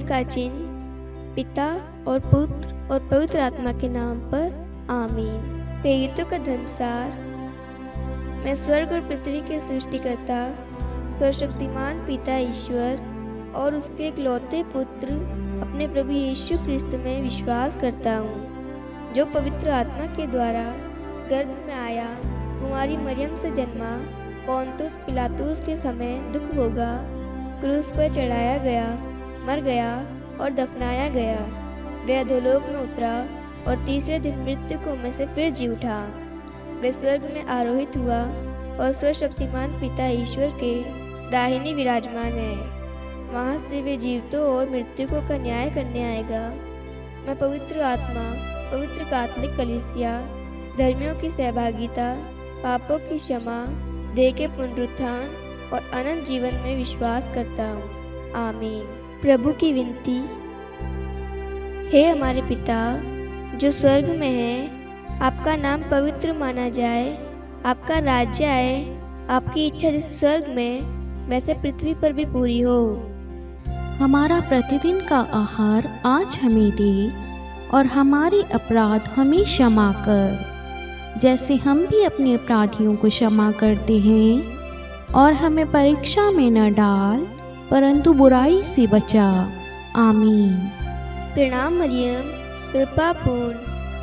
इसका चिन्ह पिता और पुत्र और पवित्र आत्मा के नाम पर आमीन। प्रेरितों का धर्मसार। मैं स्वर्ग और पृथ्वी के सृष्टिकर्ता सर्वशक्तिमान पिता ईश्वर और उसके इकलौते पुत्र अपने प्रभु यीशु क्रिस्त में विश्वास करता हूँ, जो पवित्र आत्मा के द्वारा गर्भ में आया, कुमारी मरियम से जन्मा, पोंतुस पिलातुस के समय दुख भोगा, क्रूस पर चढ़ाया गया, मर गया और दफनाया गया। वह अधोलोक में उतरा और तीसरे दिन मृत्यु में से फिर जी उठा। वह स्वर्ग में आरोहित हुआ और सर्वशक्तिमान पिता ईश्वर के दाहिने विराजमान है। वहाँ से वे जीवितों और मृतकों का न्याय करने आएगा। मैं पवित्र आत्मा, पवित्र कैथोलिक कलीसिया, धर्मियों की सहभागिता, पापों की क्षमा, देह के पुनरुत्थान और अनंत जीवन में विश्वास करता हूँ। आमीन। प्रभु की विनती। हे हमारे पिता जो स्वर्ग में है, आपका नाम पवित्र माना जाए, आपका राज्य आए, आपकी इच्छा जैसे स्वर्ग में वैसे पृथ्वी पर भी पूरी हो। हमारा प्रतिदिन का आहार आज हमें दे और हमारे अपराध हमें क्षमा कर, जैसे हम भी अपने अपराधियों को क्षमा करते हैं, और हमें परीक्षा में न डाल परंतु बुराई से बचा। आमीन। प्रणाम मरियम, कृपा पूर्ण,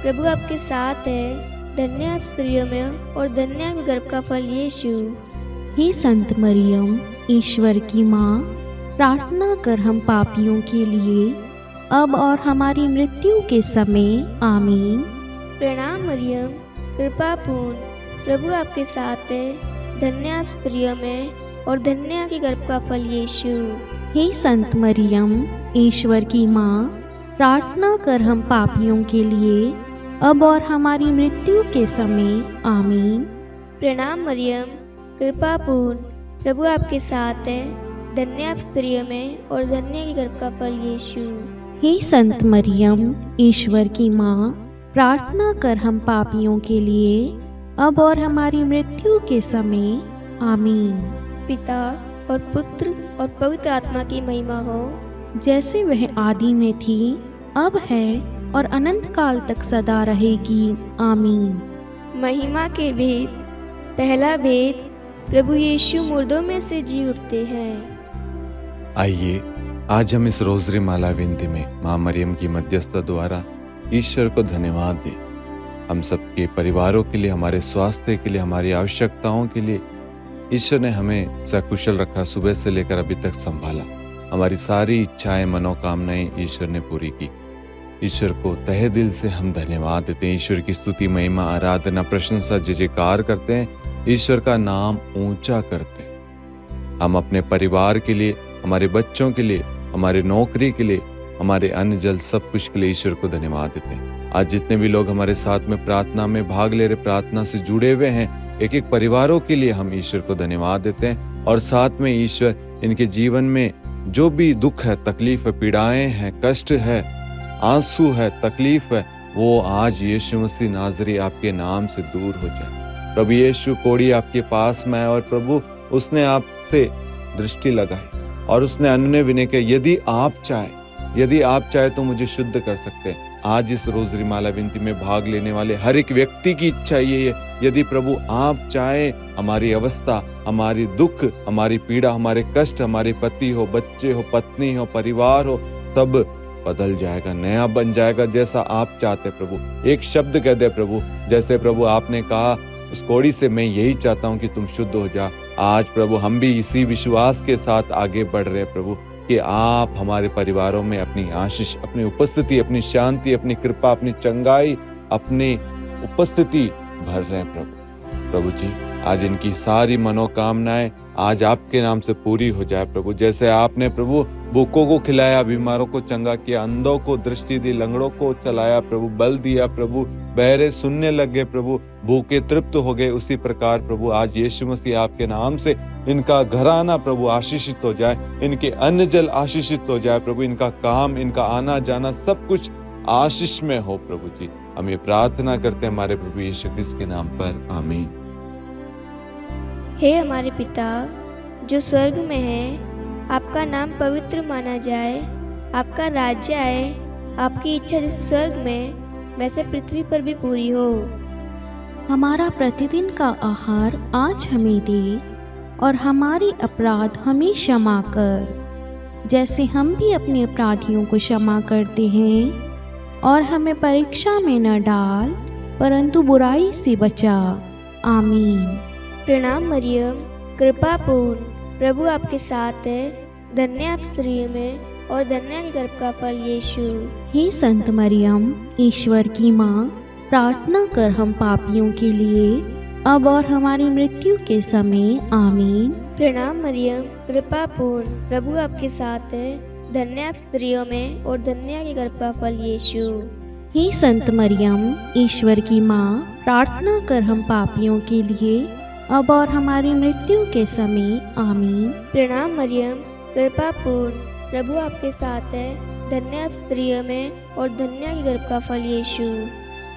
प्रभु आपके साथ है, धन्य आप स्त्रियों में और धन्य आपके गर्भ का फल यीशु। हे संत मरियम, ईश्वर की माँ, प्रार्थना कर हम पापियों के लिए अब और हमारी मृत्यु के समय। आमीन। प्रणाम मरियम, कृपा पूर्ण, प्रभु आपके साथ है, धन्य आप स्त्रियों में और धन्य आपके गर्भ का फल यीशु। हे संत मरियम, ईश्वर की माँ, प्रार्थना कर हम पापियों के लिए अब और हमारी मृत्यु के समय। आमीन। प्रणाम मरियम, कृपा पूर्ण, प्रभु आपके साथ है, धन्य आप स्त्रियों में और धन्य के गर्भ का फल यीशु। हे संत मरियम, ईश्वर की माँ, प्रार्थना कर हम पापियों के लिए अब और हमारी मृत्यु के समय। आमीन। पिता और पुत्र और पवित्र आत्मा की महिमा हो, जैसे वह आदि में थी, अब है और अनंत काल तक सदा रहेगी। आमीन। महिमा के भेद। पहला भेद, प्रभु यीशु मुर्दों में से जी उठते हैं। आइए आज हम इस रोजरी माला विनती में माँ मरियम की मध्यस्थता द्वारा ईश्वर को धन्यवाद दें। हम सबके परिवारों के लिए, हमारे स्वास्थ्य के लिए, हमारी आवश्यकताओं के लिए ईश्वर ने हमें सकुशल रखा, सुबह से लेकर अभी तक संभाला। हमारी सारी इच्छाएं, मनोकामनाएं ईश्वर ने पूरी की। ईश्वर को तहे दिल से हम धन्यवाद देते हैं। ईश्वर की स्तुति, महिमा, आराधना, प्रशंसा, जय जयकार करते हैं, ईश्वर का नाम ऊंचा करते हैं। हम अपने परिवार के लिए, हमारे बच्चों के लिए, हमारे नौकरी के लिए, हमारे अन्न जल सब कुछ के लिए ईश्वर को धन्यवाद देते हैं। आज जितने भी लोग हमारे साथ में प्रार्थना में भाग ले रहे, प्रार्थना से जुड़े हुए हैं, एक एक परिवारों के लिए हम ईश्वर को धन्यवाद देते हैं। और साथ में ईश्वर इनके जीवन में जो भी दुख है, तकलीफ है, पीड़ाएं हैं, कष्ट है, आंसू है, तकलीफ है, वो आज यीशु मसीह नाज़री आपके नाम से दूर हो जाए। प्रभु यीशु कोड़ी आपके पास में आए और प्रभु उसने आपसे दृष्टि लगाई और उसने अनुनय विनय किया, यदि आप चाहे तो मुझे शुद्ध कर सकते हैं। आज इस रोजरी माला विनती में भाग लेने वाले हर एक व्यक्ति की इच्छा ये है, यदि प्रभु आप चाहे, हमारी अवस्था, हमारी दुख, हमारी पीड़ा, हमारे कष्ट, हमारे पति हो, बच्चे हो, पत्नी हो, परिवार हो, सब बदल जाएगा, नया बन जाएगा, जैसा आप चाहते प्रभु। एक शब्द कह दे प्रभु, जैसे प्रभु आपने कहा उस कोड़ी से, मैं यही चाहता हूँ कि तुम शुद्ध हो जा। आज प्रभु हम भी इसी विश्वास के साथ आगे बढ़ रहे हैं प्रभु, कि आप हमारे परिवारों में अपनी आशीष, अपनी उपस्थिति, अपनी शांति, अपनी कृपा, अपनी चंगाई, अपनी उपस्थिति भर रहे हैं प्रभु जी आज इनकी सारी मनोकामनाएं आज आपके नाम से पूरी हो जाए प्रभु। जैसे आपने प्रभु भूखों को खिलाया, बीमारों को चंगा किया, अंधों को दृष्टि दी, लंगड़ों को चलाया प्रभु, बल दिया प्रभु, बहरे सुनने लगे प्रभु, भूखे तृप्त हो गए, उसी प्रकार प्रभु आज यीशु मसीह आपके नाम से इनका घराना प्रभु आशीषित हो जाए, इनके अन्न जल आशीषित हो जाए प्रभु, इनका काम, इनका आना जाना सब कुछ आशीष में हो प्रभु जी। हम ये प्रार्थना करते हैं हमारे प्रभु यीशु क्रिस्त के नाम पर, आमीन। हे हमारे पिता जो स्वर्ग में है, आपका नाम पवित्र माना जाए, आपका राज्य आए, आपकी इच्छा जैसे स्वर्ग में वैसे पृथ्वी पर भी पूरी हो। हमारा प्रतिदिन का आहार आज हमें दे, और हमारे अपराध हमें क्षमा कर, जैसे हम भी अपने अपराधियों को क्षमा करते हैं। और हमें परीक्षा में न डाल, परंतु बुराई से बचा। आमीन। प्रणाम मरियम, कृपा पूर्ण, प्रभु आपके साथ है। धन्य आप स्त्रियों में और धन्य आपके गर्भ का फल यीशु। हे संत मरियम, ईश्वर की माँ, प्रार्थना कर हम पापियों के लिए, अब और हमारी मृत्यु के समय। आमीन। प्रणाम मरियम, कृपा पूर्ण, प्रभु आपके साथ है। धन्य आप स्त्रियों में और धन्य आपके गर्भ का फल यीशु। हे संत मरियम, ईश्वर की माँ, प्रार्थना कर हम पापियों के लिए, अब और हमारी मृत्यु के समय। आमीन। प्रणाम मरियम, कृपा पूर्ण, प्रभु आपके साथ है। धन्य आप स्त्रियों में और धन्य आपके गर्भ का फल यीशु।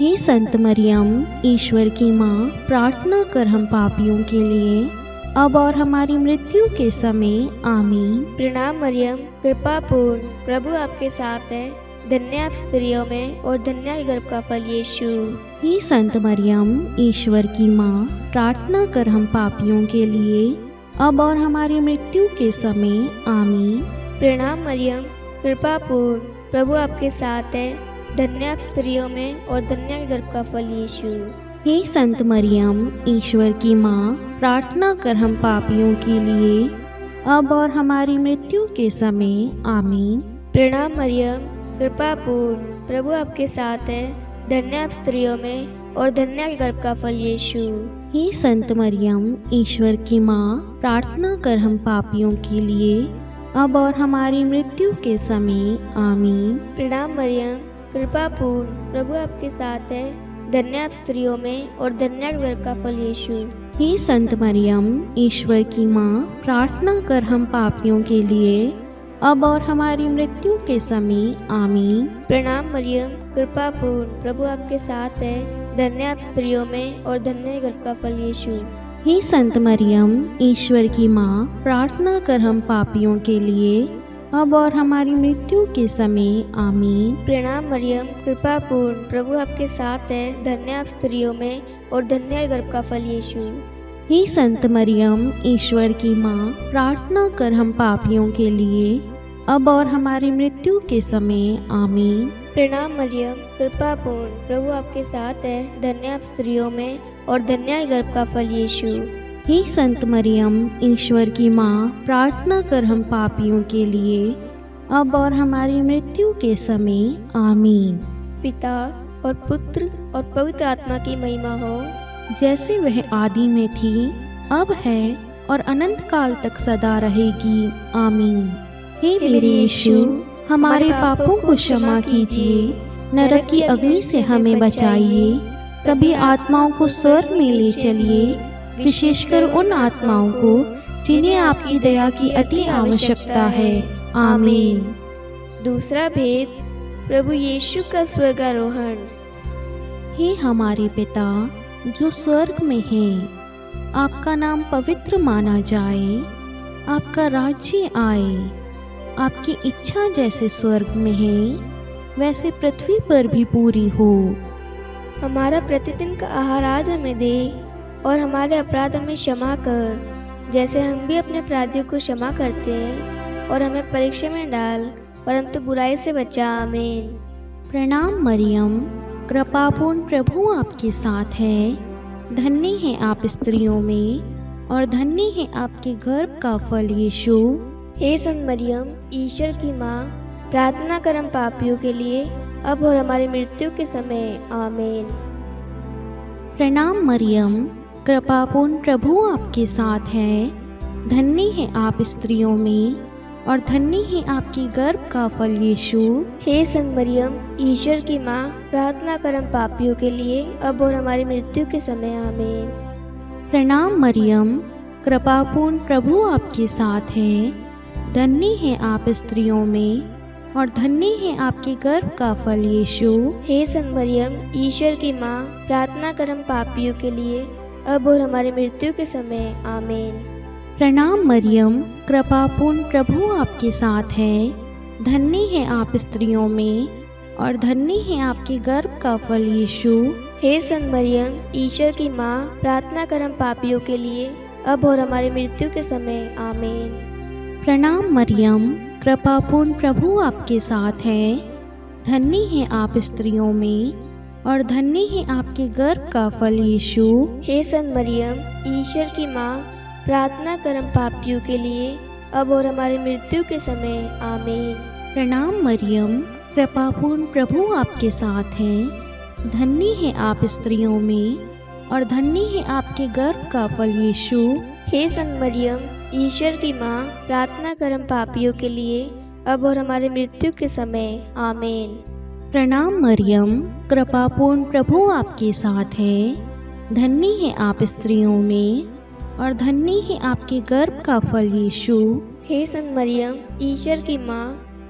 हे संत मरियम, ईश्वर की माँ, प्रार्थना कर हम पापियों के लिए, अब और हमारी मृत्यु के समय। आमीन। प्रणाम मरियम, कृपा पूर्ण, प्रभु आपके साथ है। धन्य आप स्त्रियों में और धन्य आपके गर्भ का फल यीशु। हे संत मरियम, ईश्वर की माँ, प्रार्थना कर हम पापियों के लिए, अब और हमारी मृत्यु के समय। आमीन। प्रणाम मरियम, कृपा पूर्ण, प्रभु आपके साथ है। धन्य आप स्त्रियों में और धन्य आपके गर्भ का फल यीशु। हे संत मरियम, ईश्वर की माँ, प्रार्थना कर हम पापियों के लिए, अब और हमारी मृत्यु के समय। आमीन। प्रणाम मरियम, कृपा पूर्ण, प्रभु आपके साथ है। धन्य आप स्त्रियों में और धन्य आपके गर्भ का फल यीशु। हे संत मरियम, ईश्वर की माँ, प्रार्थना कर हम पापियों के लिए, अब और हमारी मृत्यु के समय। आमीन। प्रणाम मरियम, कृपा पूर्ण, प्रभु आपके साथ है। धन्य आप स्त्रियों में और धन्य आपके गर्भ का फल यीशु। हे संत मरियम, ईश्वर की माँ, प्रार्थना कर हम पापियों के लिए, अब और हमारी मृत्यु के समय। आमीन। प्रणाम मरियम, कृपा पूर्ण, प्रभु आपके साथ है। धन्य आप स्त्रियों में और धन्य आपके गर्भ का फल यीशु। हे संत मरियम, ईश्वर की माँ, प्रार्थना कर हम पापियों के लिए, अब और हमारी मृत्यु के समय। आमीन। प्रणाम मरियम, कृपा पूर्ण, प्रभु आपके साथ है। धन्य आप स्त्रियों में और धन्य आपके गर्भ का फल यीशु। हे संत मरियम, ईश्वर की माँ, प्रार्थना कर हम पापियों के लिए, अब और हमारी मृत्यु के समय। आमीन। प्रणाम मरियम, कृपा पूर्ण, प्रभु आपके साथ है। धन्य आप स्त्रियों में और धन्य आपके गर्भ का फल यीशु। हे संत मरियम, ईश्वर की माँ, प्रार्थना कर हम पापियों के लिए, अब और हमारी मृत्यु के समय। आमीन। पिता और पुत्र और पवित्र आत्मा की महिमा हो, जैसे वह आदि में थी, अब है और अनंत काल तक सदा रहेगी। आमीन। हे मेरे यीशु, हमारे पापों को क्षमा कीजिए, नरक की अग्नि से हमें बचाइए, सभी आत्माओं को स्वर्ग में ले चलिए, विशेषकर उन आत्माओं को जिन्हें आपकी दया की अति आवश्यकता है। आमीन। दूसरा भेद, प्रभु यीशु का स्वर्गारोहण। हे हमारे पिता जो स्वर्ग में है, आपका नाम पवित्र माना जाए, आपका राज्य आए, आपकी इच्छा जैसे स्वर्ग में है वैसे पृथ्वी पर भी पूरी हो। हमारा प्रतिदिन का आहार आज हमें दे, और हमारे अपराध हमें क्षमा कर, जैसे हम भी अपने अपराधियों को क्षमा करते हैं, और हमें परीक्षा में डाल, परंतु बुराई से बचा। आमीन। प्रणाम मरियम, कृपापूर्ण, प्रभु आपके साथ है। धन्य है आप स्त्रियों में, और धन्य है आपके गर्भ का फल यीशु। हे संत मरियम, ईश्वर की माँ, प्रार्थना कर हम पापियों के लिए, अब और हमारी मृत्यु के समय। आमीन। प्रणाम मरियम, कृपापूर्ण, प्रभु आपके साथ है। धन्य है आप स्त्रियों में, और धन्य है आपकी गर्भ का फल यीशु। हे संत मरियम, ईश्वर की माँ, प्रार्थना कर हम पापियों के लिए, अब और हमारी मृत्यु के समय। आमीन। प्रणाम मरियम, कृपापूर्ण, प्रभु आपके साथ है। धन्य है आप स्त्रियों में, और धन्य है आपके गर्भ का फल यीशु। हे संत मरियम, ईश्वर की माँ, प्रार्थना कर हम पापियों के लिए, अब और हमारी मृत्यु के समय। आमीन। प्रणाम मरियम, कृपापूर्ण, प्रभु आपके साथ है। धन्य है आप स्त्रियों में और धन्य है आपके गर्भ का फल यीशु। हे संत मरियम, ईश्वर की माँ, प्रार्थना कर हम पापियों के लिए, अब और हमारी मृत्यु के समय, आमीन। प्रणाम मरियम, कृपापूर्ण प्रभु आपके साथ है। धन्य है आप स्त्रियों में और धन्य है आपके गर्भ का फल यीशु। हे संत मरियम, ईश्वर की माँ, प्रार्थना कर हम पापियों के लिए, अब और हमारी मृत्यु के समय, आमीन। प्रणाम मरियम, कृपापूर्ण प्रभु आपके साथ है। धन्य है आप स्त्रियों में और धन्य है आपके गर्भ का फल यीशु। हे संत मरियम, ईश्वर की माँ, प्रार्थना कर हम पापियों के लिए, अब और हमारी मृत्यु के समय, आमीन। प्रणाम मरियम, कृपापूर्ण प्रभु आपके साथ है। धन्य है आप स्त्रियों में और धन्य है आपके गर्भ का फल यीशु। हे संत मरियम, ईश्वर की माँ,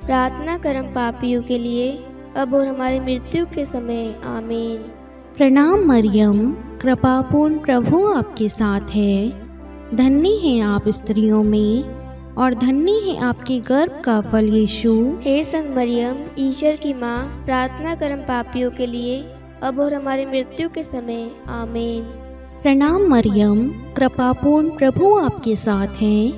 प्रार्थना कर हम पापियों के लिए, अब और हमारी मृत्यु के समय, आमीन। प्रणाम मरियम, कृपापूर्ण प्रभु आपके साथ है। धन्य है आप स्त्रियों में और धन्य है आपके गर्भ का फल यीशु। हे संत मरियम, ईश्वर की माँ, प्रार्थना कर हम पापियों के लिए, अब और हमारी मृत्यु के समय, आमीन। प्रणाम मरियम, कृपापूर्ण प्रभु आपके साथ है।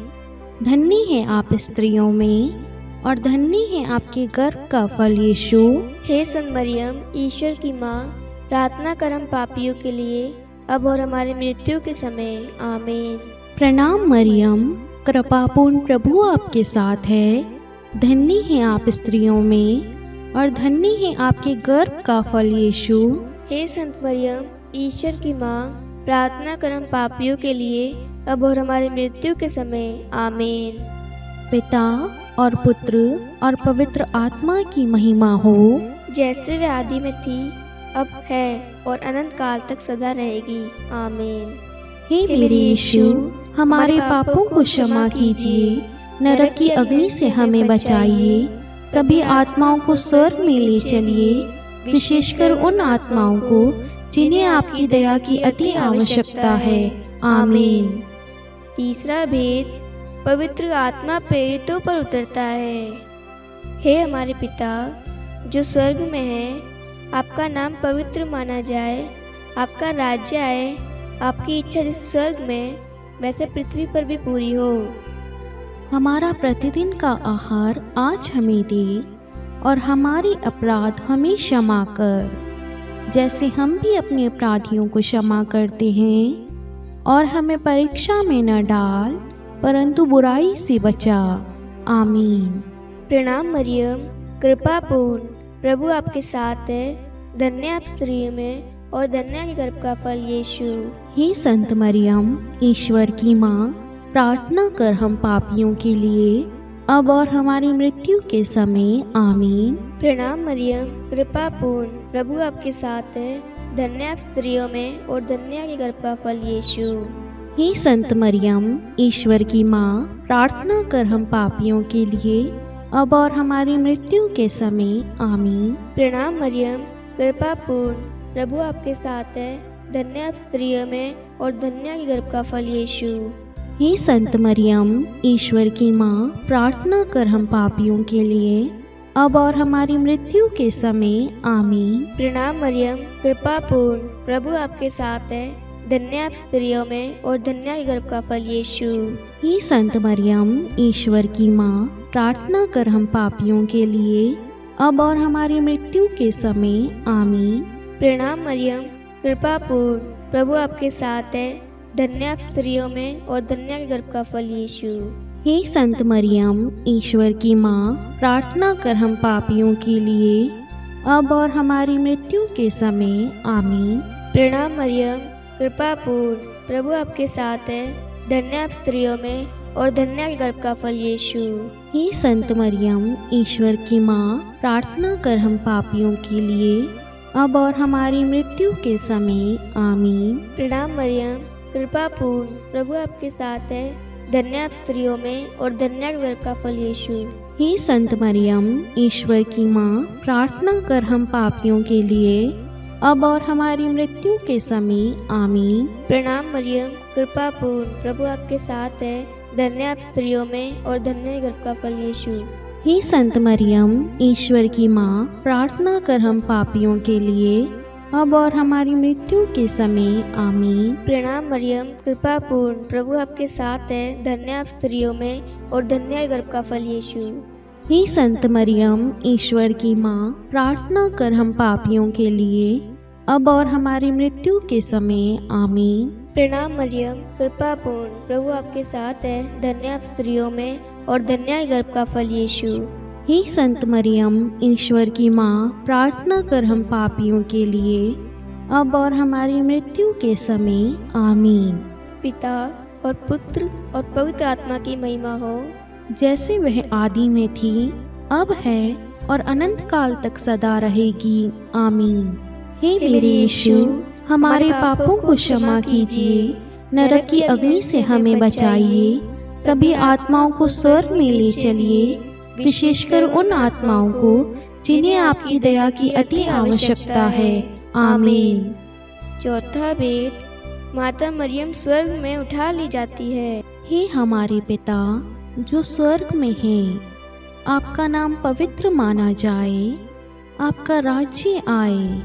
धन्य है आप स्त्रियों में और धन्य है आपके गर्भ का फल यीशु। हे संत मरियम, ईश्वर की माँ, प्रार्थना कर हम पापियों के लिए, अब और हमारी मृत्यु के समय, आमीन। प्रणाम मरियम, कृपापूर्ण प्रभु आपके साथ है। धन्य है आप स्त्रियों में और धन्य है आपके गर्भ का फल यीशु। हे संत मरियम, ईश्वर की माँ, प्रार्थना कर हम पापियों के लिए, अब और हमारी मृत्यु के समय, आमीन। पिता और पुत्र और पवित्र आत्मा की महिमा हो, जैसे वे आदि में थी, अब है और अनंत काल तक सदा रहेगी, आमीन। हे मेरे यीशु, हमारे पापों को क्षमा कीजिए, नरक की अग्नि से हमें बचाइए, सभी आत्माओं को स्वर्ग में ले चलिए, विशेषकर उन आत्माओं को जिन्हें आपकी दया की अति आवश्यकता है, आमीन। तीसरा भेद, पवित्र आत्मा प्रेरितों पर उतरता है। हे हमारे पिता जो स्वर्ग में है, आपका नाम पवित्र माना जाए, आपका राज्य आए, आपकी इच्छा जैसे स्वर्ग में वैसे पृथ्वी पर भी पूरी हो। हमारा प्रतिदिन का आहार आज हमें दे और हमारी अपराध हमें क्षमा कर, जैसे हम भी अपने अपराधियों को क्षमा करते हैं, और हमें परीक्षा में न डाल परंतु बुराई से बचा, आमीन। प्रणाम मरियम, कृपापूर्ण प्रभु आपके साथ है, धन्य आप स्त्रियों में और धन्य के गर्भ का फल यीशु। हे संत मरियम, ईश्वर की माँ, प्रार्थना कर हम पापियों के लिए, अब और हमारी मृत्यु के समय, आमीन। प्रणाम मरियम, कृपापूर्ण प्रभु आपके साथ है, धन्य आप स्त्रियों में और धन्य के गर्भ का फल यीशु। हे संत मरियम, ईश्वर की माँ, प्रार्थना कर हम पापियों के लिए, अब और हमारी मृत्यु के समय, आमीन। प्रणाम मरियम, कृपापूर्ण प्रभु आपके साथ है, धन्य आप स्त्रियों में और धन्य के गर्भ का फल यीशु। हे संत मरियम, ईश्वर की माँ, प्रार्थना कर हम पापियों के लिए, अब और हमारी मृत्यु के समय, आमीन। प्रणाम मरियम, कृपापूर्ण प्रभु आपके साथ है, धन्य आप स्त्रियों में और धन्य के गर्भ का फल यीशु। हे संत मरियम, ईश्वर की माँ, प्रार्थना कर हम पापियों के लिए, अब और हमारी मृत्यु के समय, आमीन। प्रणाम मरियम, कृपापूर्ण प्रभु आपके साथ है, धन्य आप स्त्रियों में और धन्य के गर्भ का फल यीशु। हे संत मरियम, ईश्वर की माँ, प्रार्थना कर हम पापियों के लिए, अब और हमारी मृत्यु के समय, आमीन। प्रणाम मरियम, कृपापूर्ण प्रभु आपके साथ है, धन्य आप स्त्रियों में और धन्य के गर्भ का फल यीशु। हे संत मरियम, ईश्वर की माँ, प्रार्थना कर हम पापियों के लिए, अब और हमारी मृत्यु के समय, आमीन। प्रणाम मरियम, कृपापूर्ण प्रभु आपके साथ है, धन्य आप स्त्रियों में और धन्य के गर्भ का फल यीशु। हे संत मरियम, ईश्वर की माँ, प्रार्थना कर हम पापियों के लिए, अब और हमारी मृत्यु के समय, आमीन। प्रणाम मरियम, कृपापूर्ण प्रभु आपके साथ है, धन्य आप स्त्रियों में और धन्य के गर्भ का फल यीशु। हे संत मरियम, ईश्वर की माँ, प्रार्थना कर हम पापियों के लिए, अब और हमारी मृत्यु के समय। आमीन। प्रणाम मरियम, कृपा पूर्ण, प्रभु आपके साथ है, धन्य आप स्त्रियों में और धन्य है गर्भ का फल यीशु। हे संत मरियम, ईश्वर की माँ, प्रार्थना कर हम पापियों के लिए, अब और हमारी मृत्यु के समय। आमीन। प्रणाम मरियम, कृपा पूर्ण, प्रभु आपके साथ है, धन्य आप स्त्रियों में और धन्य है गर्भ का फल यीशु। हे संत मरियम, ईश्वर की माँ, प्रार्थना कर हम पापियों के लिए, अब और हमारी मृत्यु के समय। आमीन। पिता और पुत्र और पवित्र आत्मा की महिमा हो, जैसे वह आदि में थी, अब है और अनंत काल तक सदा रहेगी। आमीन। हे मेरे यीशु, हमारे पापों को क्षमा कीजिए, नरक की अग्नि से हमें बचाइए, सभी आत्माओं को स्वर्ग में ले चलिए, विशेषकर उन आत्माओं को जिन्हें आपकी दया की अति आवश्यकता है। आमीन। चौथा भेद, माता मरियम स्वर्ग में उठा ली जाती है। हे हमारे पिता जो स्वर्ग में हैं, आपका नाम पवित्र माना जाए, आपका राज्य आए,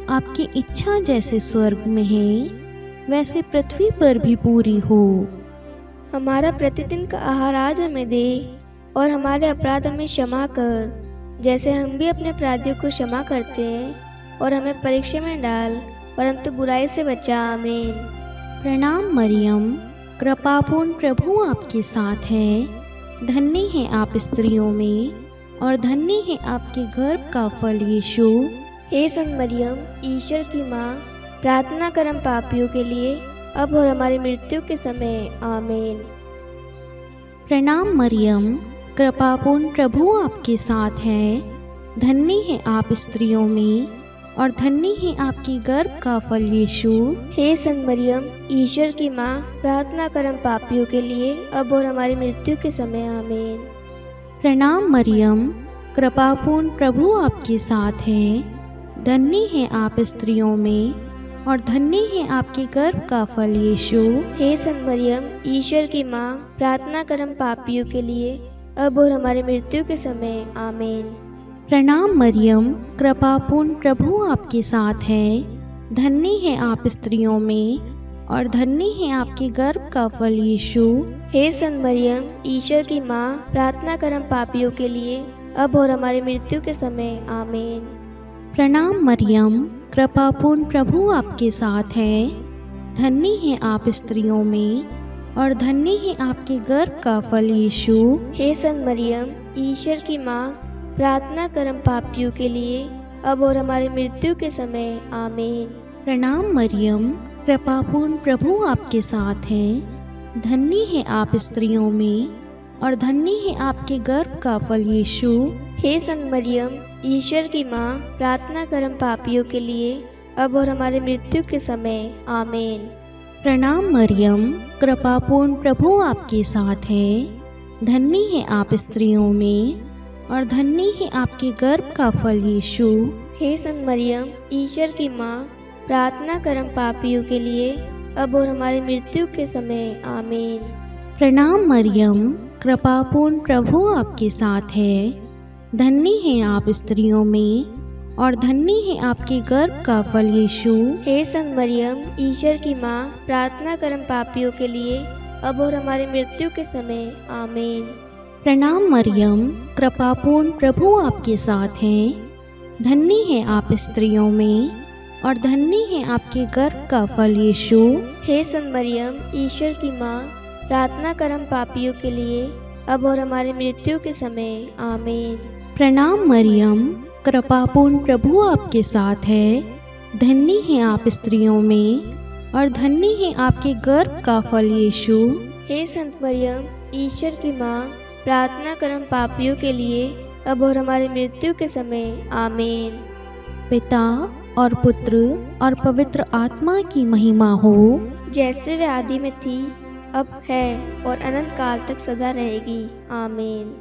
आपकी इच्छा जैसे स्वर्ग में है वैसे पृथ्वी पर भी पूरी हो। हमारा प्रतिदिन का आहार आज हमें दे और हमारे अपराध हमें क्षमा कर, जैसे हम भी अपने अपराधियों को क्षमा करते हैं, और हमें परीक्षा में डाल परंतु बुराई से बचा। आमीन। प्रणाम मरियम, कृपापूर्ण, प्रभु आपके साथ है, धन्य है आप स्त्रियों में और धन्य है आपके गर्भ का फल यीशु। हे संत मरियम, ईश्वर की माँ, प्रार्थना कर हम पापियों के लिए, अब और हमारी मृत्यु के समय। आमीन। प्रणाम मरियम, कृपापूर्ण, प्रभु आपके साथ है, धन्य है आप स्त्रियों में और धन्य है आपकी गर्भ का फल यीशु। हे संत मरियम, ईश्वर की माँ, प्रार्थना कर हम पापियों के लिए, अब और हमारी मृत्यु के समय। आमीन। प्रणाम मरियम, कृपापूर्ण, प्रभु आपके साथ है, धन्य है आप स्त्रियों में और धन्य है आपके गर्भ का फल यीशु। हे संत मरियम, ईश्वर की माँ, प्रार्थना कर हम पापियों के लिए, अब और हमारी मृत्यु के समय। आमीन। प्रणाम मरियम, कृपापूर्ण, प्रभु आपके साथ है, धन्य है आप स्त्रियों में और धन्य है आपके गर्भ का फल यीशु। हे संत मरियम, ईश्वर की माँ, प्रार्थना कर हम पापियों के लिए, अब और हमारी मृत्यु के समय। आमीन। प्रणाम मरियम, कृपापूर्ण, प्रभु आपके साथ है, धन्य है आप स्त्रियों में और धन्य है आपके गर्भ का फल यीशु। हे संत मरियम, ईश्वर की माँ, प्रार्थना कर हम पापियों के लिए, अब और हमारी मृत्यु के समय। आमीन। प्रणाम मरियम, कृपापूर्ण, प्रभु आपके साथ है, धन्य है आप स्त्रियों में और धन्य है आपके गर्भ का फल यीशु। हे संत मरियम, ईश्वर की माँ, प्रार्थना कर हम पापियों के लिए, अब और हमारी मृत्यु के समय। आमीन। प्रणाम मरियम, कृपापूर्ण, प्रभु आपके साथ है, धन्य है आप स्त्रियों में और धन्य है आपके गर्भ का फल यीशु। हे संत मरियम, ईश्वर की माँ, प्रार्थना कर हम पापियों के लिए, अब और हमारी मृत्यु के समय। आमीन। प्रणाम मरियम, कृपापूर्ण, प्रभु आपके साथ है, धन्य है आप स्त्रियों में और धन्य है आपके गर्भ का फल यीशु। हे संत मरियम, ईश्वर की माँ, प्रार्थना कर हम पापियों के लिए, अब और हमारी मृत्यु के समय। आमीन। प्रणाम मरियम, कृपापूर्ण, प्रभु आपके साथ है, धन्य है आप स्त्रियों में और धन्य है आपके गर्भ का फल यीशु। हे संत मरियम, ईश्वर की माँ, प्रार्थना कर हम पापियों के लिए, अब और हमारी मृत्यु के समय। आमीन। प्रणाम मरियम, कृपापूर्ण, प्रभु आपके साथ है, धन्य है आप स्त्रियों में और धन्य है आपके गर्भ का फल यीशु। हे संत मरियम, ईश्वर की माँ, प्रार्थना कर हम पापियों के लिए, अब और हमारी मृत्यु के समय। आमीन। पिता और पुत्र और पवित्र आत्मा की महिमा हो, जैसे वे आदि में थी, अब है और अनंत काल तक सदा रहेगी। आमीन।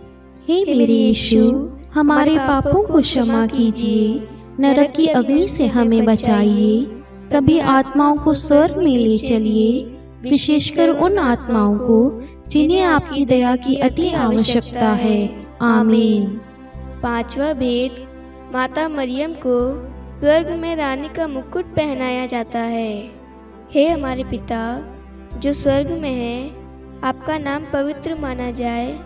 हे मेरे यीशु, हमारे पापों को क्षमा कीजिए, नरक की अग्नि से हमें बचाइए, सभी आत्माओं को स्वर्ग में ले चलिए, विशेषकर उन आत्माओं को जिन्हें आपकी दया की अति आवश्यकता है। आमीन। पांचवा भेद, माता मरियम को स्वर्ग में रानी का मुकुट पहनाया जाता है। हे हमारे पिता जो स्वर्ग में है, आपका नाम पवित्र माना जाए,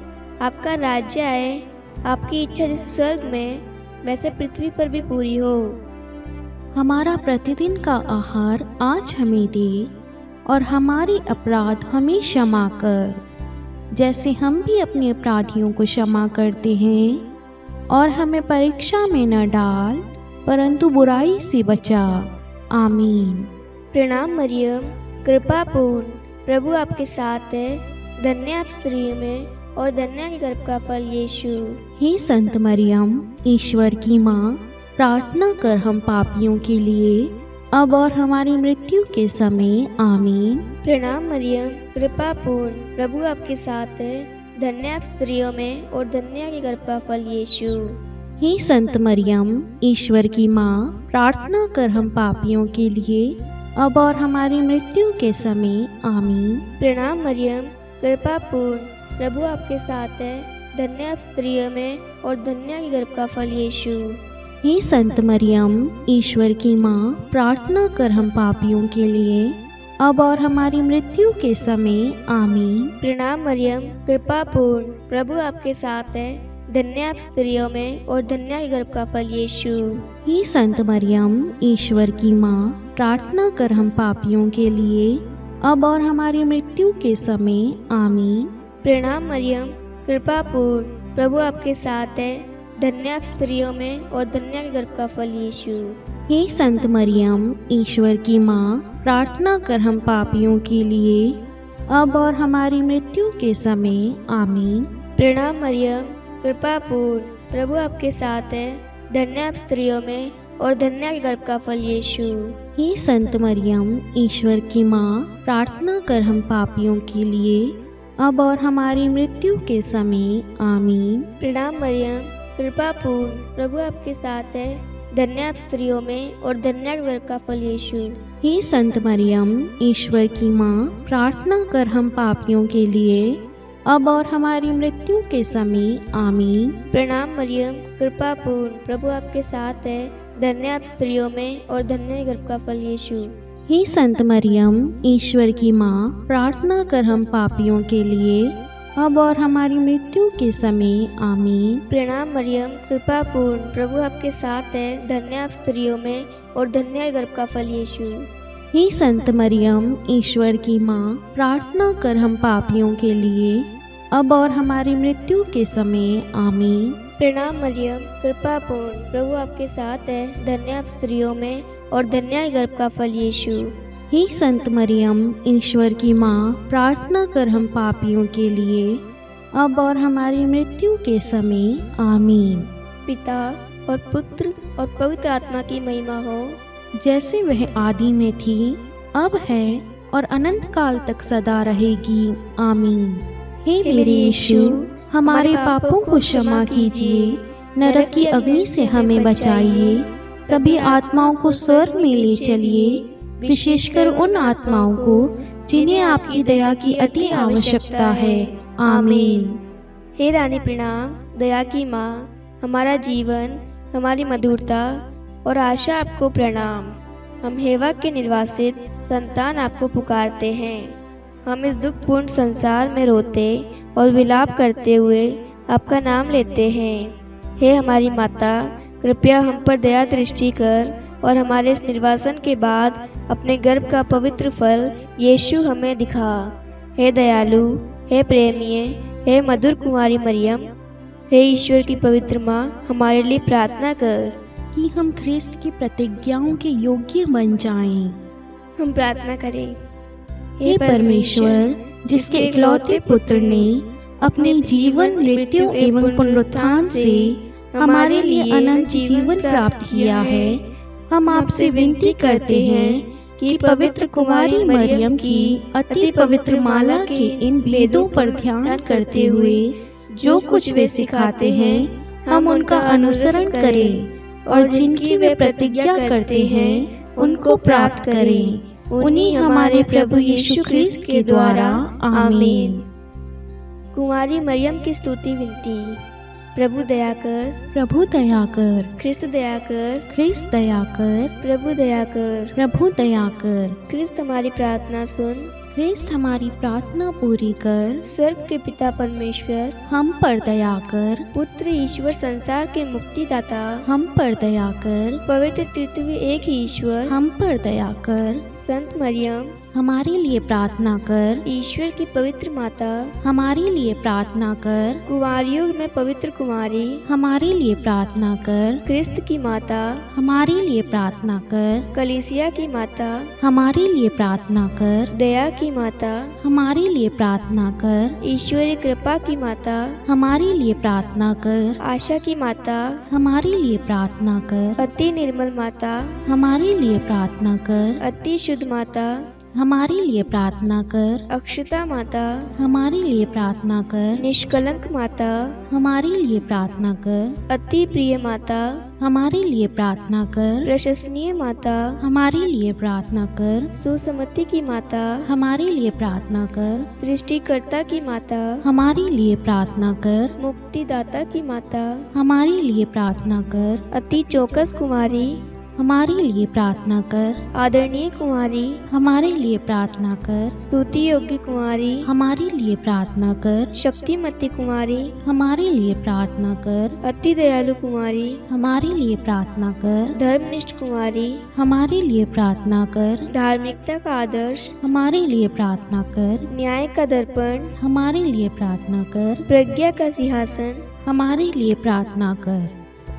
आपका राज्य आए, आपकी इच्छा जैसे स्वर्ग में वैसे पृथ्वी पर भी पूरी हो। हमारा प्रतिदिन का आहार आज हमें दे, और हमारे अपराध हमें क्षमा कर, जैसे हम भी अपने अपराधियों को क्षमा करते हैं। और हमें परीक्षा में न डाल, परंतु बुराई से बचा। आमीन। प्रणाम मरियम, कृपा पूर्ण, प्रभु आपके साथ है, धन्य आप स्त्रियों में और धन्य के गर्भ का फल यीशु। हे संत मरियम, ईश्वर की माँ, प्रार्थना कर हम पापियों के लिए, अब और हमारी मृत्यु के समय। आमीन। प्रणाम मरियम, कृपा पूर्ण, प्रभु आपके साथ है, धन्य आप स्त्रियों में और धन्य के गर्भ का फल यीशु। हे संत मरियम, ईश्वर की माँ, प्रार्थना कर हम पापियों के लिए, अब और हमारी मृत्यु के समय। आमीन। प्रणाम मरियम, कृपा पूर्ण, प्रभु आपके साथ है, धन्य आप स्त्रियों में और धन्य के गर्भ का फल यीशु। हे संत मरियम, ईश्वर की माँ, प्रार्थना कर हम पापियों के लिए, अब और हमारी मृत्यु के समय। आमीन। प्रणाम मरियम, कृपा पूर्ण, प्रभु आपके साथ है, धन्य आप स्त्रियों में और धन्य के गर्भ का फल यीशु। हे संत मरियम, ईश्वर की माँ, प्रार्थना कर हम पापियों के लिए, अब और हमारी मृत्यु के समय। आमीन। प्रणाम मरियम, कृपा पूर्ण, प्रभु आपके साथ है, धन्य आप स्त्रियों में और धन्य के गर्भ का फल यीशु। हे संत मरियम, ईश्वर की माँ, प्रार्थना कर हम पापियों के लिए, अब और हमारी मृत्यु के समय। आमीन। प्रणाम मरियम, कृपा पूर्ण, प्रभु आपके साथ है, धन्य आप स्त्रियों में और धन्य के गर्भ का फल यीशु। हे संत मरियम, ईश्वर की माँ, प्रार्थना कर हम पापियों के लिए, अब और हमारी मृत्यु के समय। आमीन। प्रणाम मरियम, कृपा पूर्ण, प्रभु आपके साथ है, धन्य आप स्त्रियों में और धन्य के गर्भ का फल यीशु। हे संत मरियम, ईश्वर की माँ, प्रार्थना कर हम पापियों के लिए, अब और हमारी मृत्यु के समय। आमीन। प्रणाम मरियम, कृपा पूर्ण, प्रभु आपके साथ है, धन्य आप स्त्रियों में और धन्य के गर्भ का फल यीशु। हे संत मरियम, ईश्वर की माँ, प्रार्थना कर हम पापियों के लिए, अब और हमारी मृत्यु के समय। आमीन। प्रणाम मरियम, कृपा पूर्ण, प्रभु आपके साथ है, धन्य आप स्त्रियों में और धन्य के गर्भ का फल यीशु। हे संत मरियम, ईश्वर की माँ, प्रार्थना कर हम पापियों के लिए, अब और हमारी मृत्यु के समय। आमीन। प्रणाम मरियम, कृपा पूर्ण, प्रभु आपके साथ है, धन्य आप स्त्रियों में और धन्य के गर्भ का फल यीशु। हे संत मरियम, ईश्वर की माँ, प्रार्थना कर हम पापियों के लिए, अब और हमारी मृत्यु के समय। आमीन। पिता और पुत्र और पवित्र आत्मा की महिमा हो, जैसे वह आदि में थी, अब है और अनंत काल तक सदा रहेगी। आमीन। हे मेरे यीशु, हमारे पापों को क्षमा कीजिए, नरक की अग्नि से हमें बचाइए, सभी आत्माओं को स्वर्ग में ले चलिए, विशेषकर उन आत्माओं को जिन्हें आपकी दया की अति आवश्यकता है। आमीन। हे रानी प्रणाम, दया की माँ, हमारा जीवन, हमारी मधुरता और आशा आपको प्रणाम। हम हेवा के निर्वासित संतान आपको पुकारते हैं। हम इस दुखपूर्ण संसार में रोते और विलाप करते हुए आपका नाम लेते हैं। हे हमारी माता, कृपया हम पर दया दृष्टि कर और हमारे इस निर्वासन के बाद अपने गर्भ का पवित्र फल यीशु हमें दिखा। हे दयालु, हे प्रेमीय, हे मधुर कुमारी मरियम, हे ईश्वर की पवित्र माँ, हमारे लिए प्रार्थना कर कि हम ख्रिस्त की प्रतिज्ञाओं के योग्य बन जाएं। हम प्रार्थना करें। हे परमेश्वर, जिसके इकलौते पुत्र ने अपने जीवन, मृत्यु एवं पुनरुत्थान से हमारे लिए अनंत जीवन प्राप्त किया है, हम आपसे विनती करते हैं कि पवित्र कुमारी मरियम की अति पवित्र माला के इन भेदों पर ध्यान करते हुए जो कुछ वे सिखाते हैं, हम उनका अनुसरण करें और जिनकी वे प्रतिज्ञा करते हैं उनको प्राप्त करें। उन्हीं हमारे प्रभु यीशु ख्रिस्त के द्वारा। आमीन। कुमारी मरियम की स्तुति विनती। प्रभु दया कर, प्रभु दया कर, ख्रिस्त दया कर, ख्रिस्त दया कर, प्रभु दया कर। प्रभु दया कर, ख्रिस्त हमारी प्रार्थना सुन, ख्रिस्त हमारी प्रार्थना पूरी कर, स्वर्ग के पिता परमेश्वर, हम पर दया कर, पुत्र ईश्वर संसार के मुक्तिदाता, हम पर दया कर, पवित्र तृतीय एक ही ईश्वर, हम पर दया कर, संत मरियम, हमारे लिए प्रार्थना कर, ईश्वर की पवित्र माता, हमारे लिए प्रार्थना कर, कुंवारियों में पवित्र कुमारी, हमारे लिए प्रार्थना कर, ख्रिस्त की माता, हमारे लिए प्रार्थना कर, कलीसिया की माता, हमारे लिए प्रार्थना कर, दया की माता, हमारे लिए प्रार्थना कर, ईश्वरीय कृपा की माता, हमारे लिए प्रार्थना कर, आशा की माता, हमारे लिए प्रार्थना कर, अति निर्मल माता, हमारे लिए प्रार्थना कर, अति शुद्ध माता, हमारे लिए प्रार्थना कर, अक्षता माता, हमारे लिए प्रार्थना कर, निष्कलंक माता, हमारे लिए प्रार्थना कर, अति प्रिय माता, हमारे लिए प्रार्थना कर, प्रशंसनीय माता, हमारे लिए प्रार्थना कर, सुसमति की माता, हमारे लिए प्रार्थना कर, सृष्टिकर्ता की माता, हमारे लिए प्रार्थना कर, मुक्तिदाता की माता, हमारे लिए प्रार्थना कर, अति चौकस कुमारी, हमारे लिए प्रार्थना कर, आदरणीय कुमारी, हमारे लिए प्रार्थना कर, स्तुति योग्य कुमारी, हमारे लिए प्रार्थना कर, शक्तिमती कुमारी, हमारे लिए प्रार्थना कर, अति दयालु कुमारी, हमारे लिए प्रार्थना कर, धर्मनिष्ठ कुमारी, हमारे लिए प्रार्थना कर, धार्मिकता का आदर्श, हमारे लिए प्रार्थना कर, न्याय का दर्पण, हमारे लिए प्रार्थना कर, प्रज्ञा का सिंहासन, हमारे लिए प्रार्थना कर,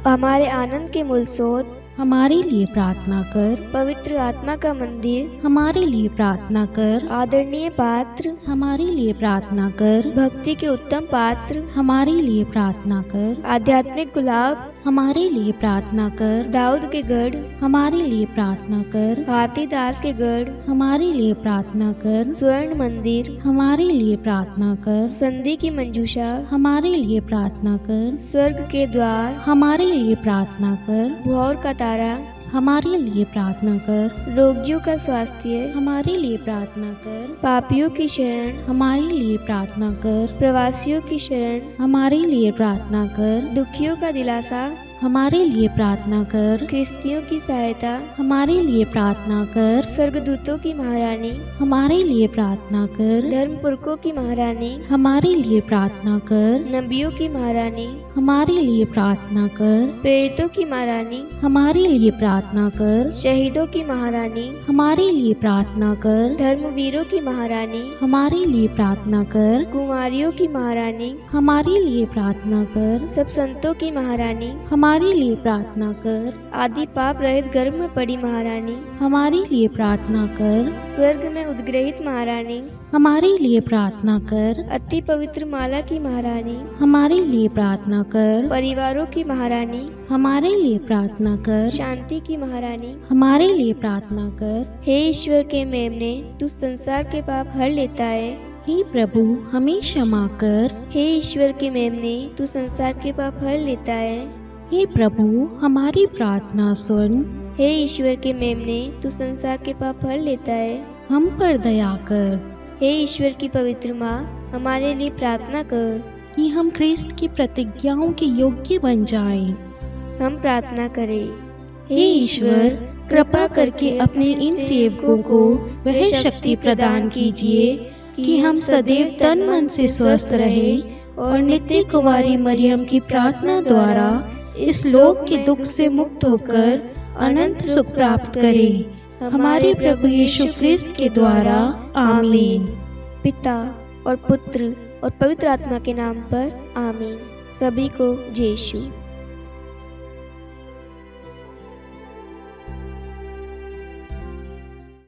हमारे आनंद के मूल स्रोत, हमारे लिए प्रार्थना कर, पवित्र आत्मा का मंदिर, हमारे लिए प्रार्थना कर, आदरणीय पात्र, हमारे लिए प्रार्थना कर, भक्ति के उत्तम पात्र, हमारे लिए प्रार्थना कर, आध्यात्मिक गुलाब, हमारे लिए प्रार्थना कर, दाऊद के गढ़, हमारे लिए प्रार्थना कर, हाथीदास के गढ़, हमारे लिए प्रार्थना कर, स्वर्ण मंदिर, हमारे लिए प्रार्थना कर, संधि की मंजूषा, हमारे लिए प्रार्थना कर, स्वर्ग के द्वार, हमारे लिए प्रार्थना कर, भौर का तारा, हमारे लिए प्रार्थना कर, रोगियों का स्वास्थ्य, हमारे लिए प्रार्थना कर, पापियों की शरण, हमारे लिए प्रार्थना कर, प्रवासियों की शरण, हमारे लिए प्रार्थना कर, दुखियों का दिलासा, हमारे लिए प्रार्थना कर, ख्रिस्तियों की सहायता, हमारे लिए प्रार्थना कर, स्वर्गदूतों की महारानी, हमारे लिए प्रार्थना कर, धर्मपुरखों की महारानी, हमारे लिए प्रार्थना कर, नबियों की महारानी, हमारे लिए प्रार्थना कर, प्रेरितों की महारानी, हमारे लिए प्रार्थना कर, शहीदों की महारानी, हमारे लिए प्रार्थना कर, धर्मवीरों की महारानी, हमारे लिए प्रार्थना कर, कुमारियों की महारानी, हमारे लिए प्रार्थना कर, सब संतों की महारानी, हमारे लिए प्रार्थना कर, आदि पाप रहित गर्भ में पड़ी महारानी, हमारे लिए प्रार्थना कर, स्वर्ग में उद्ग्रहित महारानी, हमारे लिए प्रार्थना कर, अति पवित्र माला की महारानी, हमारे लिए प्रार्थना कर, परिवारों की महारानी, हमारे लिए प्रार्थना कर, शांति की महारानी, हमारे लिए प्रार्थना कर, हे ईश्वर के मेमने, तू संसार के पाप हर लेता है। हे प्रभु हमें क्षमा कर, हे ईश्वर के मेमने, तू संसार के पाप हर लेता है। हे प्रभु हमारी प्रार्थना सुन, हे ईश्वर के मेमने, तू संसार के पाप हर लेता है। हम पर दया कर, हे ईश्वर की पवित्र माँ, हमारे लिए प्रार्थना कर कि हम ख्रिस्त की प्रतिज्ञाओं के योग्य बन जाएं। हम प्रार्थना करें। हे ईश्वर कृपा करके अपने इन सेवकों को वह शक्ति प्रदान कीजिए कि हम सदैव तन मन से स्वस्थ रहें और नित्य कुमारी मरियम की प्रार्थना द्वारा इस लोक के दुख से मुक्त होकर अनंत सुख प्राप्त करें। हमारे प्रभु यीशु ख्रिस्त के द्वारा आमीन। पिता और पुत्र और पवित्र आत्मा के नाम पर आमीन। सभी को जय यीशु।